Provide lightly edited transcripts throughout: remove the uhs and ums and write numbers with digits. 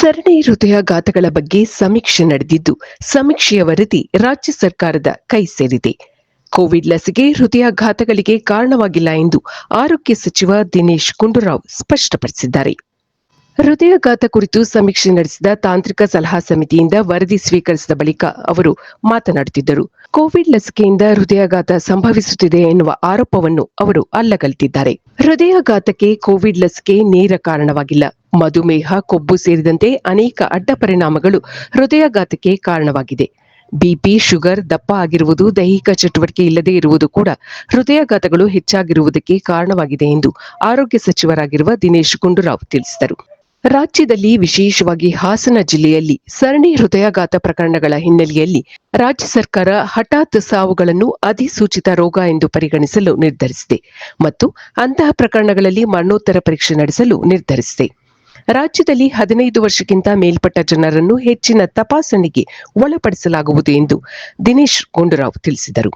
ಸರಣಿ ಹೃದಯಾಘಾತಗಳ ಬಗ್ಗೆ ಸಮೀಕ್ಷೆ ನಡೆದಿದ್ದು, ಸಮೀಕ್ಷೆಯ ವರದಿ ರಾಜ್ಯ ಸರ್ಕಾರದ ಕೈ ಸೇರಿದೆ. ಕೋವಿಡ್ ಲಸಿಕೆ ಹೃದಯಾಘಾತಗಳಿಗೆ ಕಾರಣವಾಗಿಲ್ಲ ಎಂದು ಆರೋಗ್ಯ ಸಚಿವ ದಿನೇಶ್ ಗುಂಡೂರಾವ್ ಸ್ಪಷ್ಟಪಡಿಸಿದ್ದಾರೆ. ಹೃದಯಾಘಾತ ಕುರಿತು ಸಮೀಕ್ಷೆ ನಡೆಸಿದ ತಾಂತ್ರಿಕ ಸಲಹಾ ಸಮಿತಿಯಿಂದ ವರದಿ ಸ್ವೀಕರಿಸಿದ ಬಳಿಕ ಅವರು ಮಾತನಾಡುತ್ತಿದ್ದರು. ಕೋವಿಡ್ ಲಸಿಕೆಯಿಂದ ಹೃದಯಾಘಾತ ಸಂಭವಿಸುತ್ತಿದೆ ಎನ್ನುವ ಆರೋಪವನ್ನು ಅವರು ಅಲ್ಲಗಳೆದಿದ್ದಾರೆ. ಹೃದಯಾಘಾತಕ್ಕೆ ಕೋವಿಡ್ ಲಸಿಕೆ ನೇರ ಕಾರಣವಾಗಿಲ್ಲ. ಮಧುಮೇಹ, ಕೊಬ್ಬು ಸೇರಿದಂತೆ ಅನೇಕ ಅಡ್ಡ ಪರಿಣಾಮಗಳು ಹೃದಯಾಘಾತಕ್ಕೆ ಕಾರಣವಾಗಿದೆ. ಬಿಪಿ, ಶುಗರ್, ದಪ್ಪ ಆಗಿರುವುದು, ದೈಹಿಕ ಚಟುವಟಿಕೆ ಇಲ್ಲದೆ ಇರುವುದು ಕೂಡ ಹೃದಯಾಘಾತಗಳು ಹೆಚ್ಚಾಗಿರುವುದಕ್ಕೆ ಕಾರಣವಾಗಿದೆ ಎಂದು ಆರೋಗ್ಯ ಸಚಿವರಾಗಿರುವ ದಿನೇಶ್ ಗುಂಡೂರಾವ್ ತಿಳಿಸಿದರು. ರಾಜ್ಯದಲ್ಲಿ, ವಿಶೇಷವಾಗಿ ಹಾಸನ ಜಿಲ್ಲೆಯಲ್ಲಿ ಸರಣಿ ಹೃದಯಾಘಾತ ಪ್ರಕರಣಗಳ ಹಿನ್ನೆಲೆಯಲ್ಲಿ ರಾಜ್ಯ ಸರ್ಕಾರ ಹಠಾತ್ ಸಾವುಗಳನ್ನು ಅಧಿಸೂಚಿತ ರೋಗ ಎಂದು ಪರಿಗಣಿಸಲು ನಿರ್ಧರಿಸಿದೆ ಮತ್ತು ಅಂತಹ ಪ್ರಕರಣಗಳಲ್ಲಿ ಮರಣೋತ್ತರ ಪರೀಕ್ಷೆ ನಡೆಸಲು ನಿರ್ಧರಿಸಿದೆ. ರಾಜ್ಯದಲ್ಲಿ 15 ವರ್ಷಕ್ಕಿಂತ ಮೇಲ್ಪಟ್ಟ ಜನರನ್ನು ಹೆಚ್ಚಿನ ತಪಾಸಣೆಗೆ ಒಳಪಡಿಸಲಾಗುವುದು ಎಂದು ದಿನೇಶ್ ಗುಂಡೂರಾವ್ ತಿಳಿಸಿದರು.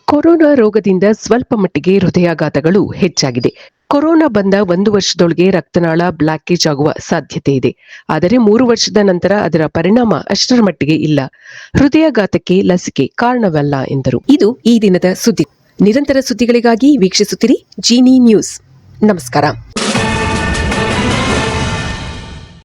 ಕೊರೋನಾ ರೋಗದಿಂದ ಸ್ವಲ್ಪ ಮಟ್ಟಿಗೆ ಹೃದಯಾಘಾತಗಳು ಹೆಚ್ಚಾಗಿದೆ. ಕೊರೋನಾ ಬಂದ 1 ವರ್ಷದೊಳಗೆ ರಕ್ತನಾಳ ಬ್ಲಾಕೇಜ್ ಆಗುವ ಸಾಧ್ಯತೆ ಇದೆ. ಆದರೆ 3 ವರ್ಷದ ನಂತರ ಅದರ ಪರಿಣಾಮ ಅಷ್ಟರ ಮಟ್ಟಿಗೆ ಇಲ್ಲ. ಹೃದಯಾಘಾತಕ್ಕೆ ಲಸಿಕೆ ಕಾರಣವಲ್ಲ ಎಂದರು. ಇದು ಈ ದಿನದ ಸುದ್ದಿ. ನಿರಂತರ ಸುದ್ದಿಗಳಿಗಾಗಿ ವೀಕ್ಷಿಸುತ್ತಿರಿ ಜೀನಿ ನ್ಯೂಸ್. ನಮಸ್ಕಾರ.